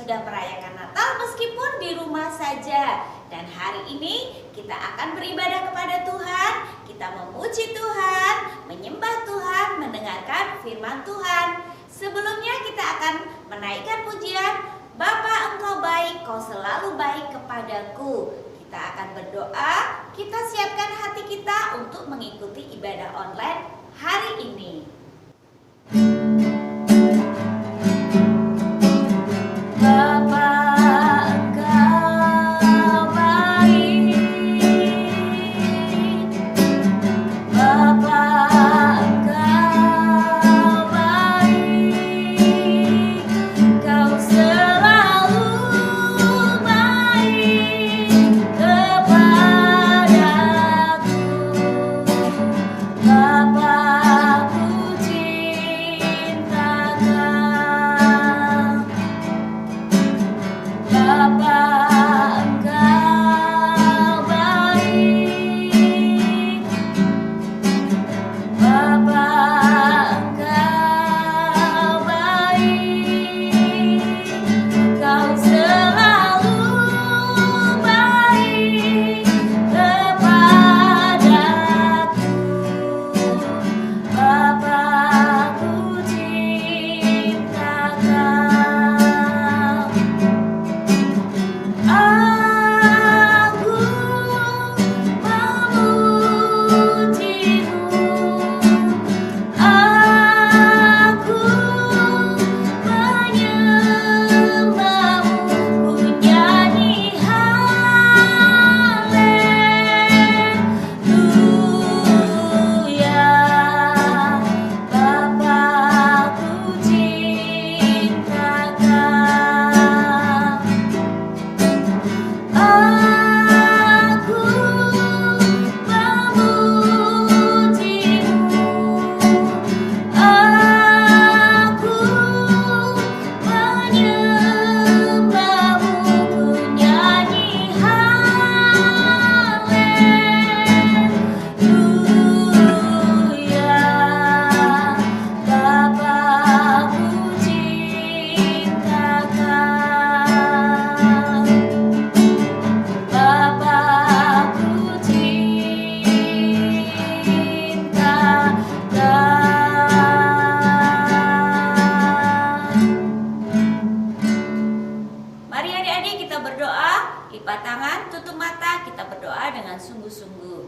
sudah merayakan Natal meskipun di rumah saja. Dan hari ini kita akan beribadah kepada Tuhan, kita memuji Tuhan, menyembah Tuhan, mendengarkan firman Tuhan. Sebelumnya kita akan menaikkan pujian, Bapa Engkau baik, Kau selalu baik kepadaku. Kita akan berdoa, kita siapkan hati kita untuk mengikuti ibadah online hari ini. Lipat tangan, tutup mata, kita berdoa dengan sungguh-sungguh.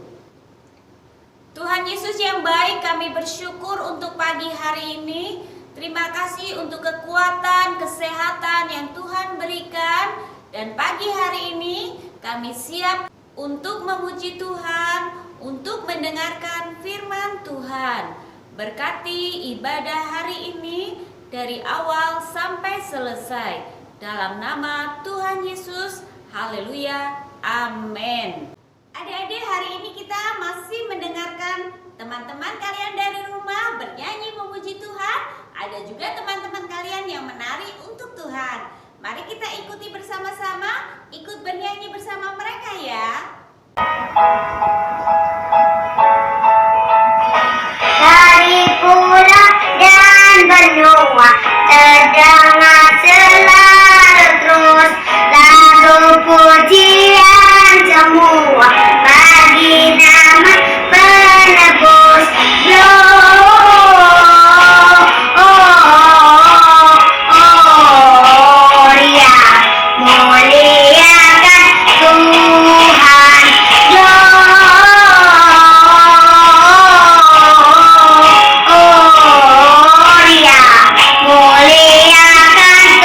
Tuhan Yesus yang baik, kami bersyukur untuk pagi hari ini. Terima kasih untuk kekuatan, kesehatan yang Tuhan berikan. Dan pagi hari ini kami siap untuk memuji Tuhan, untuk mendengarkan firman Tuhan. Berkati ibadah hari ini dari awal sampai selesai. Dalam nama Tuhan Yesus, haleluya, amin. Adik-adik, hari ini kita masih mendengarkan teman-teman kalian dari rumah bernyanyi memuji Tuhan. Ada juga teman-teman kalian yang menari untuk Tuhan. Mari kita ikuti bersama-sama, ikut bernyanyi bersama mereka ya. Dari pula dan benua terdengar selalu terus lagu pujian semua bagi nama penebus. Gloria, muliakan Tuhan. Gloria, muliakan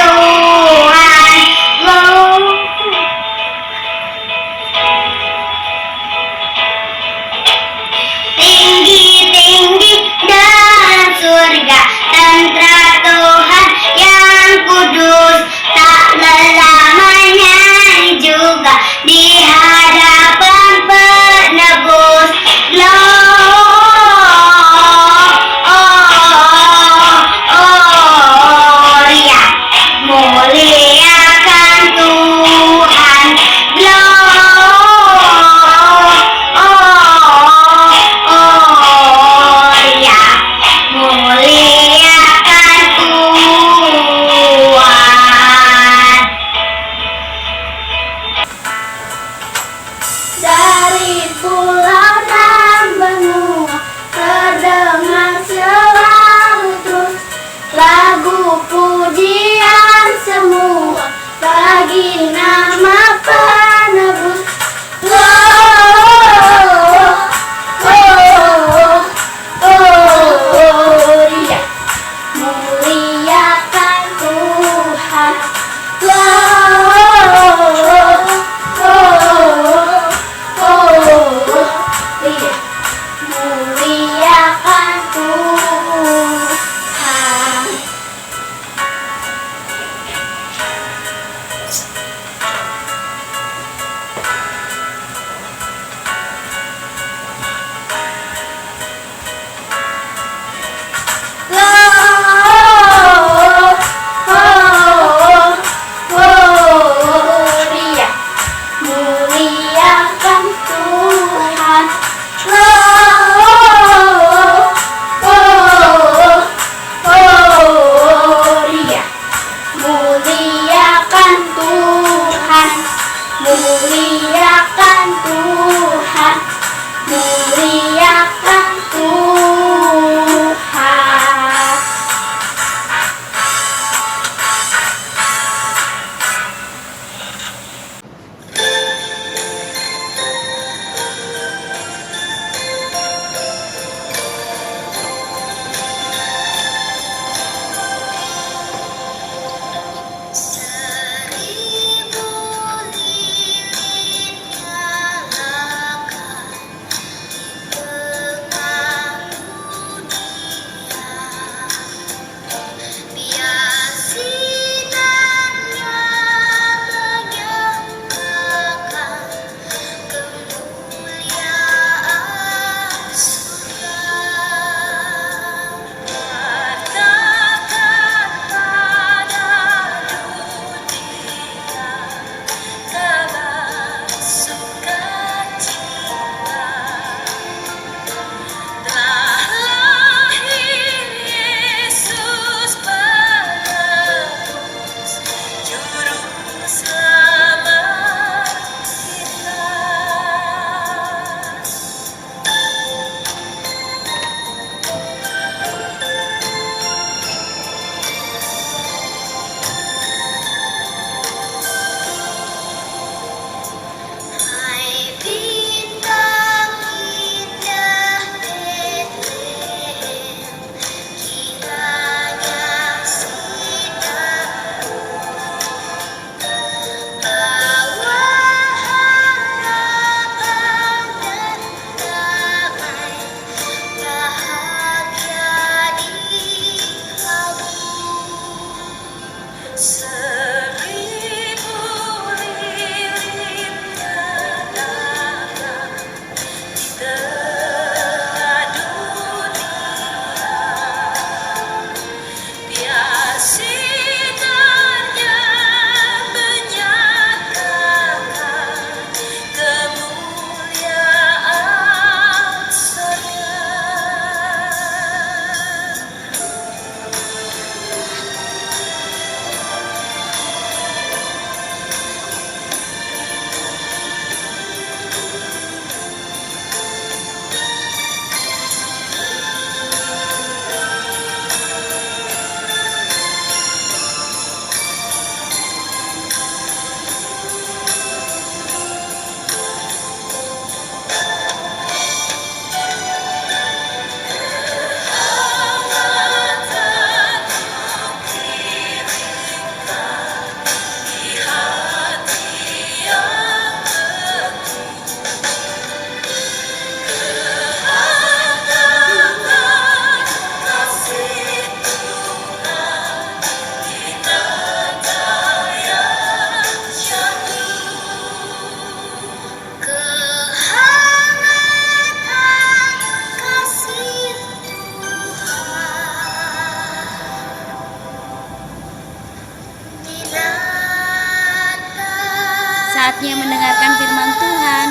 Saatnya mendengarkan firman Tuhan.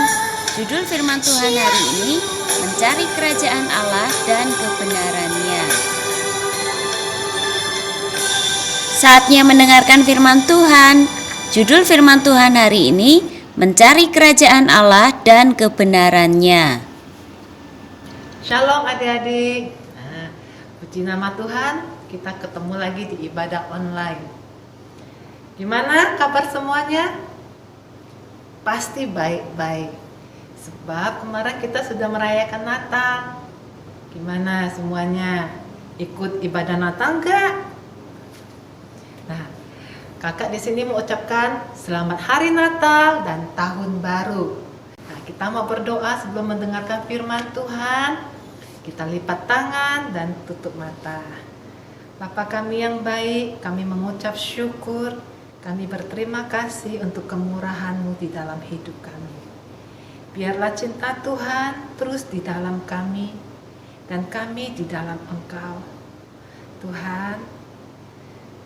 Judul firman Tuhan hari ini, mencari kerajaan Allah dan kebenarannya. Saatnya mendengarkan firman Tuhan. Judul firman Tuhan hari ini, mencari kerajaan Allah dan kebenarannya. Shalom adik-adik. Puji nama Tuhan, kita ketemu lagi di ibadah online. Gimana kabar semuanya? Pasti baik-baik. Sebab kemarin kita sudah merayakan Natal. Gimana semuanya? Ikut ibadah Natal enggak? Nah, kakak di sini mau ucapkan selamat hari Natal dan tahun baru. Nah, kita mau berdoa sebelum mendengarkan firman Tuhan. Kita lipat tangan dan tutup mata. Bapa kami yang baik, kami mengucap syukur. Kami berterima kasih untuk kemurahan-Mu di dalam hidup kami. Biarlah cinta Tuhan terus di dalam kami dan kami di dalam Engkau. Tuhan,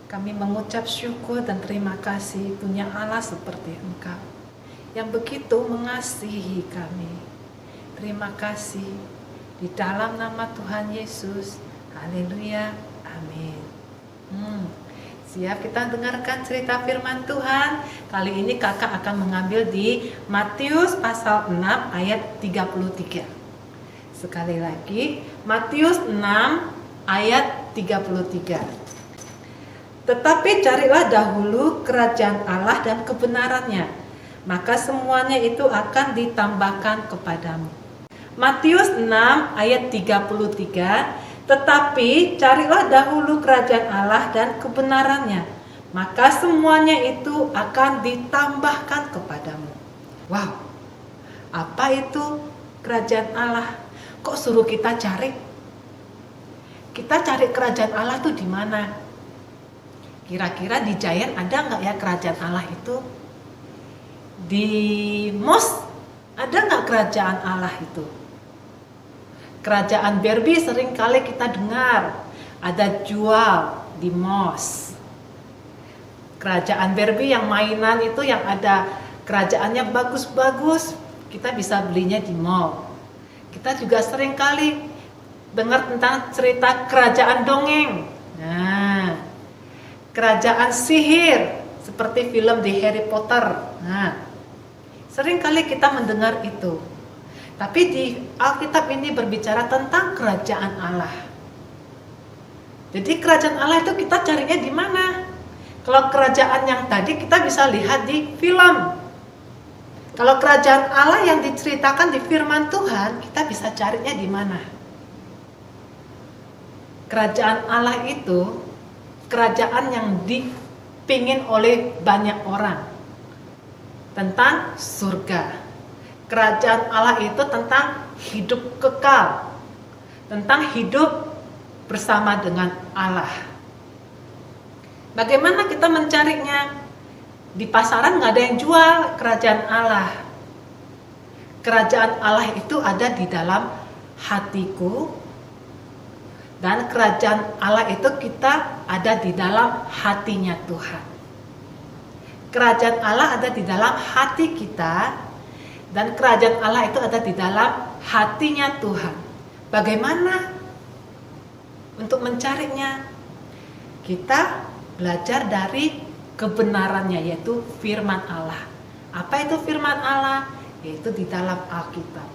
kami mengucap syukur dan terima kasih punya Allah seperti Engkau yang begitu mengasihi kami. Terima kasih. Di dalam nama Tuhan Yesus, haleluya, amin. Siap, kita dengarkan cerita firman Tuhan. Kali ini kakak akan mengambil di Matius pasal 6 ayat 33. Sekali lagi, Matius 6 ayat 33. Tetapi carilah dahulu kerajaan Allah dan kebenarannya, maka semuanya itu akan ditambahkan kepadamu. Matius 6 ayat 33, tetapi carilah dahulu kerajaan Allah dan kebenarannya, maka semuanya itu akan ditambahkan kepadamu. Wow, apa itu kerajaan Allah? Kok suruh kita cari? Kita cari kerajaan Allah tuh di mana? Kira-kira di Giant ada nggak ya kerajaan Allah itu? Di Mos ada nggak kerajaan Allah itu? Kerajaan Barbie sering kali kita dengar ada jual di Mos. Kerajaan Barbie yang mainan itu yang ada kerajaannya bagus-bagus, kita bisa belinya di mall. Kita juga sering kali dengar tentang cerita kerajaan dongeng. Nah, kerajaan sihir seperti film di Harry Potter. Nah, sering kali kita mendengar itu. Tapi di Alkitab ini berbicara tentang kerajaan Allah. Jadi kerajaan Allah itu kita carinya di mana? Kalau kerajaan yang tadi kita bisa lihat di film. Kalau kerajaan Allah yang diceritakan di firman Tuhan, kita bisa carinya di mana? Kerajaan Allah itu kerajaan yang dipingin oleh banyak orang. Tentang surga. Kerajaan Allah itu tentang hidup kekal, tentang hidup bersama dengan Allah. Bagaimana kita mencarinya? Di pasaran nggak ada yang jual kerajaan Allah. Kerajaan Allah itu ada di dalam hatiku, dan kerajaan Allah itu kita ada di dalam hatinya Tuhan. Kerajaan Allah ada di dalam hati kita, dan kerajaan Allah itu ada di dalam hatinya Tuhan. Bagaimana untuk mencarinya? Kita belajar dari kebenarannya, yaitu firman Allah. Apa itu firman Allah? Yaitu di dalam Alkitab.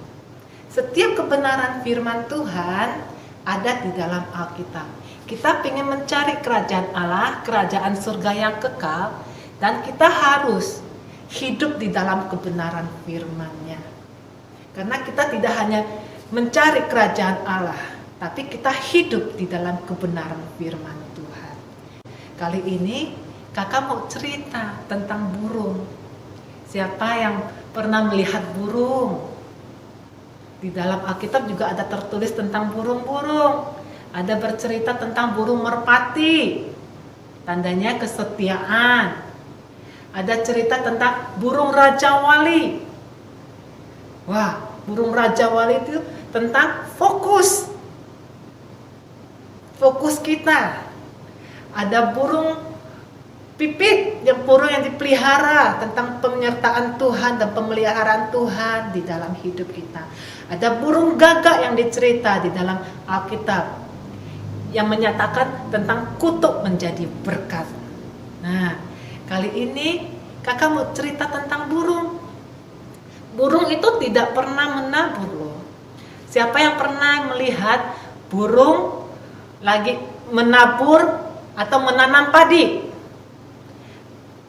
Setiap kebenaran firman Tuhan ada di dalam Alkitab. Kita ingin mencari kerajaan Allah, kerajaan surga yang kekal, dan kita harus hidup di dalam kebenaran firman-Nya. Karena kita tidak hanya mencari kerajaan Allah, tapi kita hidup di dalam kebenaran firman Tuhan. Kali ini kakak mau cerita tentang burung. Siapa yang pernah melihat burung? Di dalam Alkitab juga ada tertulis tentang burung-burung. Ada bercerita tentang burung merpati. Tandanya kesetiaan. Ada cerita tentang burung Raja Wali. Wah, burung Raja Wali itu tentang fokus. Fokus kita. Ada burung pipit yang burung yang dipelihara, tentang penyertaan Tuhan dan pemeliharaan Tuhan di dalam hidup kita. Ada burung gagak yang dicerita di dalam Alkitab yang menyatakan tentang kutuk menjadi berkat. Nah, kali ini kakak mau cerita tentang burung. Burung itu tidak pernah menabur loh. Siapa yang pernah melihat burung lagi menabur atau menanam padi?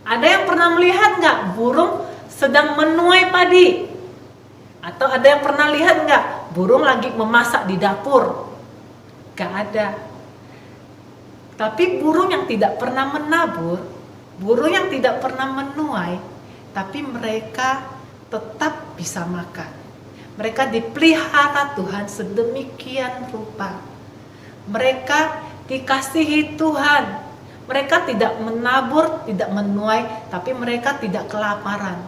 Ada yang pernah melihat nggak burung sedang menuai padi? Atau ada yang pernah lihat nggak burung lagi memasak di dapur? Gak ada. Tapi burung yang tidak pernah menabur, burung yang tidak pernah menuai, tapi mereka tetap bisa makan. Mereka dipelihara Tuhan sedemikian rupa. Mereka dikasihi Tuhan. Mereka tidak menabur, tidak menuai, tapi mereka tidak kelaparan.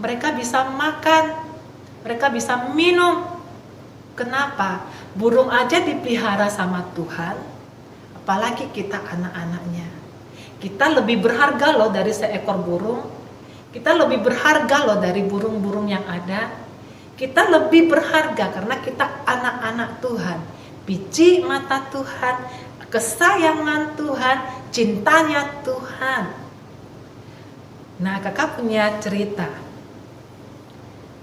Mereka bisa makan, mereka bisa minum. Kenapa? Burung aja dipelihara sama Tuhan, apalagi kita anak-anaknya. Kita lebih berharga loh dari seekor burung. Kita lebih berharga loh dari burung-burung yang ada. Kita lebih berharga karena kita anak-anak Tuhan, biji mata Tuhan, kesayangan Tuhan, cintanya Tuhan. Nah, kakak punya cerita.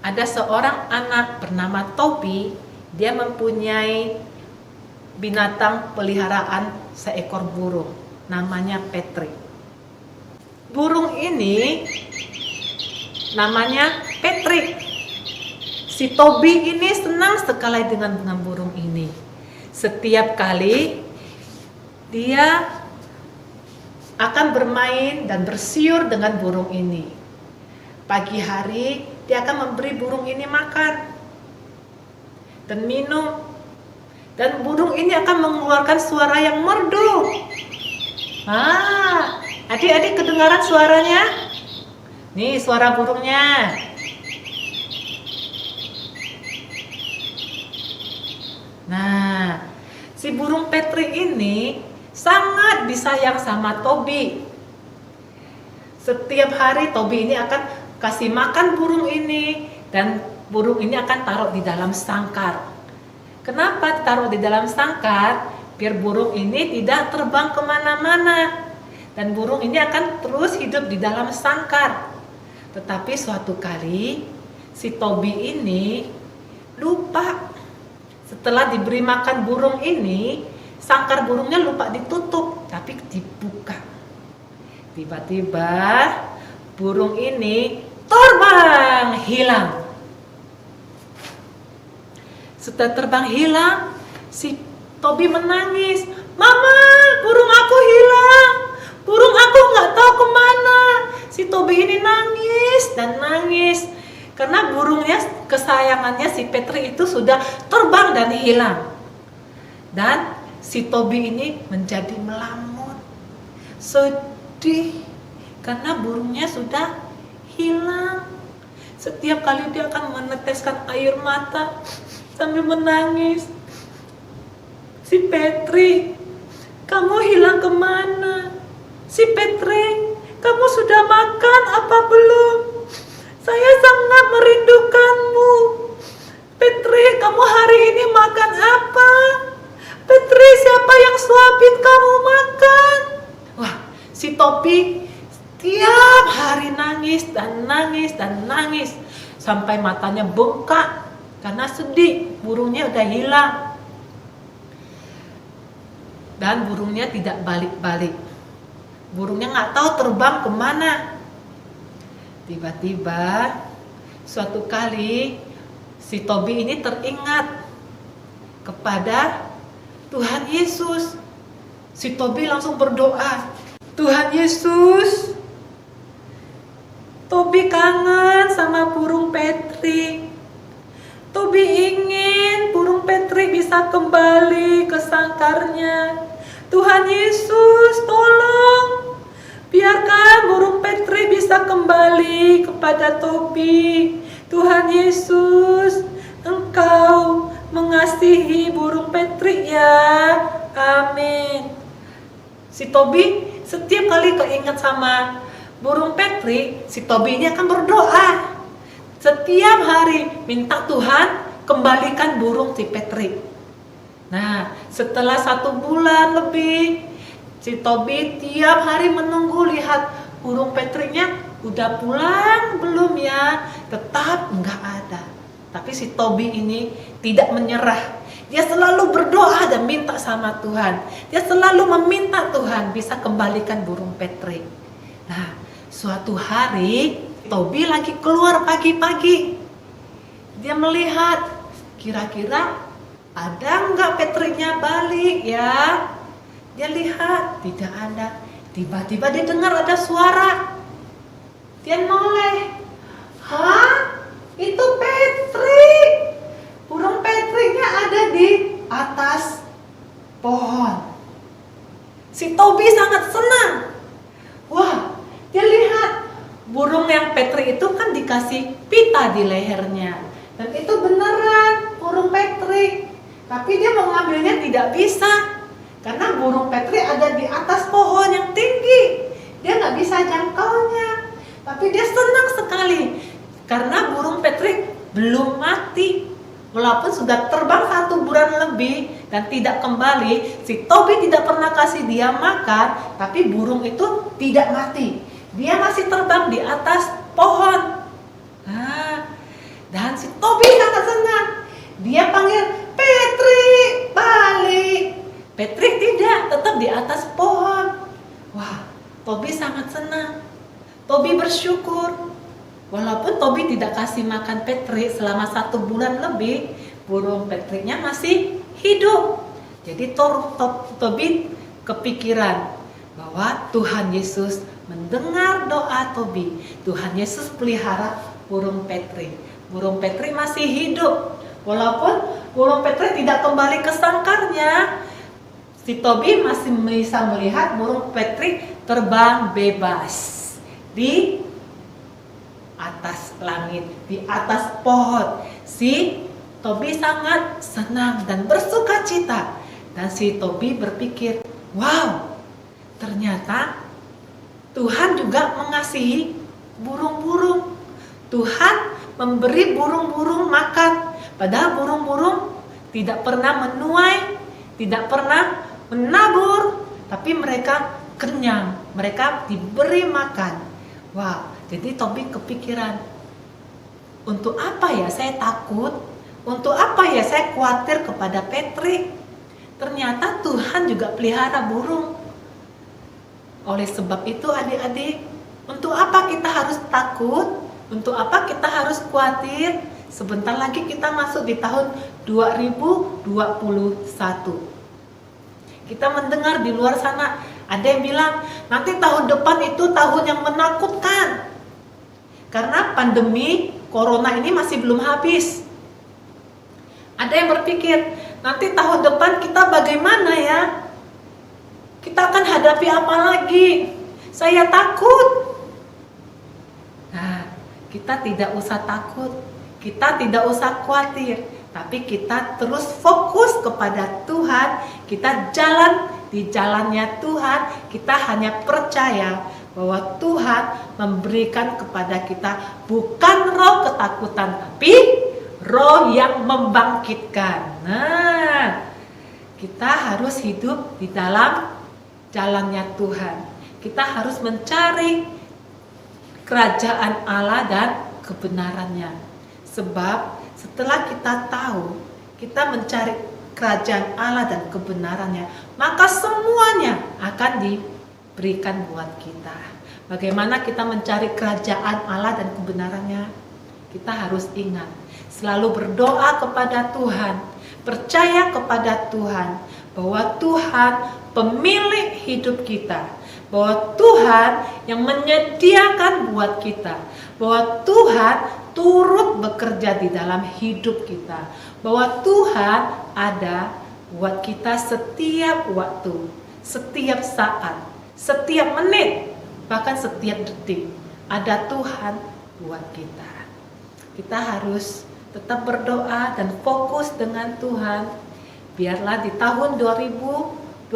Ada seorang anak bernama Tobi, dia mempunyai binatang peliharaan seekor burung, namanya Patrick. Burung ini namanya Patrick. Si Tobi ini senang sekali dengan burung ini. Setiap kali dia akan bermain dan bersiul dengan burung ini. Pagi hari dia akan memberi burung ini makan dan minum. Dan burung ini akan mengeluarkan suara yang merdu. Adik-adik kedengaran suaranya? Nih suara burungnya. Nah, si burung Patrick ini sangat disayang sama Tobi. Setiap hari Tobi ini akan kasih makan burung ini, dan burung ini akan taruh di dalam sangkar. Kenapa taruh di dalam sangkar? Biar burung ini tidak terbang kemana-mana, dan burung ini akan terus hidup di dalam sangkar. Tetapi suatu kali si Tobi ini lupa. Setelah diberi makan burung ini, sangkar burungnya lupa ditutup, tapi dibuka. Tiba-tiba burung ini terbang hilang. Setelah terbang hilang, si Tobi menangis. Mama, burung aku hilang. Burung aku nggak tahu kemana. Si Tobi ini nangis dan nangis. Karena burungnya, kesayangannya si Patrick itu sudah terbang dan hilang. Dan si Tobi ini menjadi melamun, sedih karena burungnya sudah hilang. Setiap kali dia akan meneteskan air mata sambil menangis. Si Patrick, kamu hilang kemana? Si Patrick, kamu sudah makan apa belum? Saya sangat merindukanmu. Patrick, kamu hari ini makan apa? Patrick, siapa yang suapin kamu makan? Wah, si Tobi tiap hari nangis dan nangis dan nangis sampai matanya bengkak karena sedih. Burungnya udah hilang dan burungnya tidak balik-balik. Burungnya nggak tahu terbang kemana. Tiba-tiba suatu kali si Tobi ini teringat kepada Tuhan Yesus. Si Tobi langsung berdoa, Tuhan Yesus, Tobi kangen sama burung Patrick. Tobi ingin burung Patrick bisa kembali ke sangkarnya. Tuhan Yesus, tolong biarkan burung Patrick bisa kembali kepada Tobi. Tuhan Yesus, Engkau mengasihi burung Patrick ya. Amin. Si Tobi setiap kali keinget sama burung Patrick, si Tobi ini akan berdoa. Setiap hari minta Tuhan kembalikan burung si Patrick. Nah, setelah 1 bulan lebih, si Tobi tiap hari menunggu lihat burung Patricknya udah pulang belum ya. Tetap nggak ada. Tapi si Tobi ini tidak menyerah. Dia selalu berdoa dan minta sama Tuhan. Dia selalu meminta Tuhan bisa kembalikan burung Patrick. Nah, suatu hari Tobi lagi keluar pagi-pagi. Dia melihat kira-kira ada nggak Patricknya balik ya. Dia lihat tidak ada. Tiba-tiba dia dengar ada suara. Dia noleh. Hah? Itu Patrick. Burung Patricknya ada di atas pohon. Si Tobi sangat senang. Wah, dia lihat burung yang Patrick itu kan dikasih pita di lehernya. Dan itu beneran burung Patrick. Tapi dia mengambilnya tidak bisa. Karena burung Patrick ada di atas pohon yang tinggi. Dia nggak bisa jangkaunya. Tapi dia senang sekali. Karena burung Patrick belum mati. Walaupun sudah terbang 1 bulan lebih dan tidak kembali, si Tobi tidak pernah kasih dia makan, tapi burung itu tidak mati. Dia masih terbang di atas pohon. Nah, dan si Tobi sangat senang. Dia panggil, Patrick, balik. Patrick tidak, tetap di atas pohon. Wah, Tobi sangat senang. Tobi bersyukur. Walaupun Tobi tidak kasih makan Patrick selama 1 bulan lebih, burung Patricknya masih hidup. Jadi Tobi kepikiran bahwa Tuhan Yesus mendengar doa Tobi. Tuhan Yesus pelihara burung Patrick. Burung Patrick masih hidup. Walaupun burung Patrick tidak kembali ke sangkarnya, si Tobi masih bisa melihat burung Patrick terbang bebas di atas langit, di atas pohon. Si Tobi sangat senang dan bersuka cita. Dan si Tobi berpikir, wow, ternyata Tuhan juga mengasihi burung-burung. Tuhan memberi burung-burung makan. Padahal burung-burung tidak pernah menuai, tidak pernah menabur, tapi mereka kenyang, mereka diberi makan. Wow. Jadi Tobi kepikiran, untuk apa ya saya takut? Untuk apa ya saya khawatir kepada Patrick? Ternyata Tuhan juga pelihara burung. Oleh sebab itu adik-adik, untuk apa kita harus takut? Untuk apa kita harus khawatir? Sebentar lagi kita masuk di tahun 2021. Kita mendengar di luar sana, ada yang bilang, nanti tahun depan itu tahun yang menakutkan. Karena pandemi corona ini masih belum habis. Ada yang berpikir, nanti tahun depan kita bagaimana ya? Kita akan hadapi apa lagi? Saya takut. Nah, kita tidak usah takut. Kita tidak usah khawatir. Tapi kita terus fokus kepada Tuhan. Kita jalan di jalannya Tuhan. Kita hanya percaya bahwa Tuhan memberikan kepada kita bukan roh ketakutan, tapi roh yang membangkitkan. Nah, kita harus hidup di dalam jalannya Tuhan. Kita harus mencari kerajaan Allah dan kebenarannya. Sebab setelah kita tahu, kita mencari kerajaan Allah dan kebenarannya, maka semuanya akan diberikan buat kita. Bagaimana kita mencari kerajaan Allah dan kebenarannya? Kita harus ingat, selalu berdoa kepada Tuhan, percaya kepada Tuhan, bahwa Tuhan pemilik hidup kita, bahwa Tuhan yang menyediakan buat kita, bahwa Tuhan turut bekerja di dalam hidup kita, bahwa Tuhan ada buat kita setiap waktu, setiap saat, setiap menit, bahkan setiap detik. Ada Tuhan buat kita. Kita harus tetap berdoa dan fokus dengan Tuhan. Biarlah di tahun 2021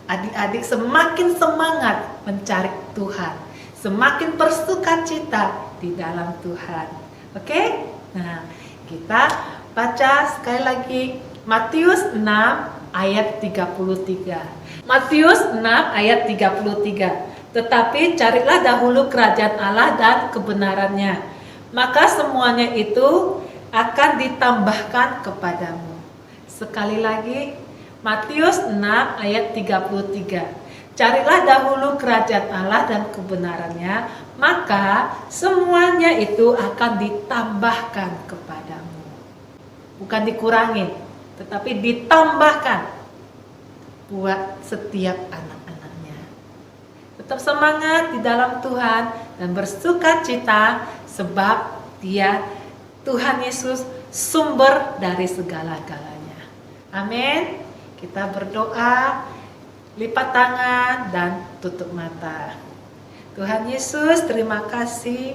adik-adik semakin semangat mencari Tuhan, semakin bersukacita di dalam Tuhan. Oke? Nah, kita baca sekali lagi Matius 6 ayat 33. Matius 6 ayat 33. Tetapi carilah dahulu kerajaan Allah dan kebenarannya, maka semuanya itu akan ditambahkan kepadamu. Sekali lagi, Matius 6 ayat 33. Carilah dahulu kerajaan Allah dan kebenarannya, maka semuanya itu akan ditambahkan kepadamu. Bukan dikurangin, tetapi ditambahkan buat setiap anak-anaknya. Tetap semangat di dalam Tuhan dan bersukacita, sebab Dia, Tuhan Yesus, sumber dari segala-galanya. Amin. Kita berdoa, lipat tangan dan tutup mata. Tuhan Yesus, terima kasih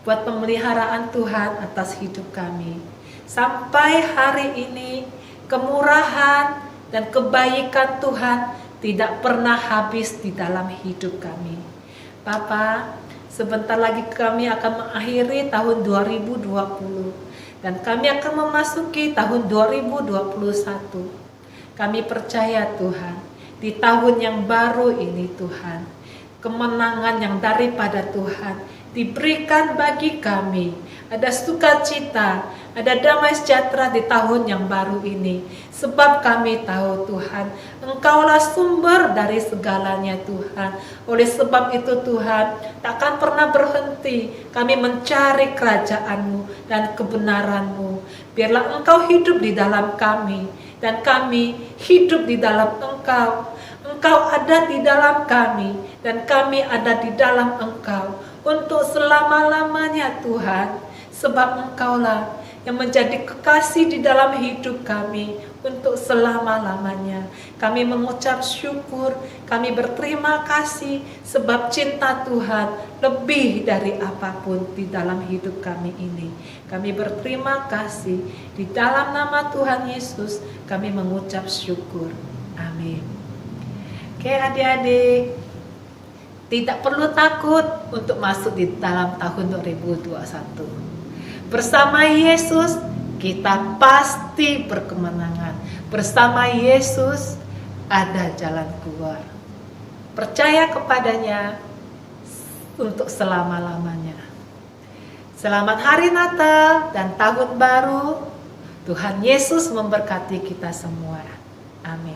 buat pemeliharaan Tuhan atas hidup kami. Sampai hari ini, kemurahan dan kebaikan Tuhan tidak pernah habis di dalam hidup kami. Bapa, sebentar lagi kami akan mengakhiri tahun 2020 dan kami akan memasuki tahun 2021. Kami percaya Tuhan, di tahun yang baru ini Tuhan, kemenangan yang daripada Tuhan diberikan bagi kami. Ada sukacita, ada damai sejahtera di tahun yang baru ini. Sebab kami tahu Tuhan, Engkaulah sumber dari segalanya Tuhan. Oleh sebab itu Tuhan, takkan pernah berhenti kami mencari kerajaan-Mu dan kebenaran-Mu. Biarlah Engkau hidup di dalam kami dan kami hidup di dalam Engkau. Engkau ada di dalam kami dan kami ada di dalam Engkau untuk selama-lamanya Tuhan. Sebab Engkaulah yang menjadi kekasih di dalam hidup kami untuk selama-lamanya. Kami mengucap syukur, kami berterima kasih sebab cinta Tuhan lebih dari apapun di dalam hidup kami ini. Kami berterima kasih di dalam nama Tuhan Yesus, kami mengucap syukur. Amin. Oke adik-adik, tidak perlu takut untuk masuk di dalam tahun 2021. Bersama Yesus kita pasti berkemenangan. Bersama Yesus ada jalan keluar. Percaya kepadanya untuk selama-lamanya. Selamat Hari Natal dan Tahun Baru. Tuhan Yesus memberkati kita semua. Amin.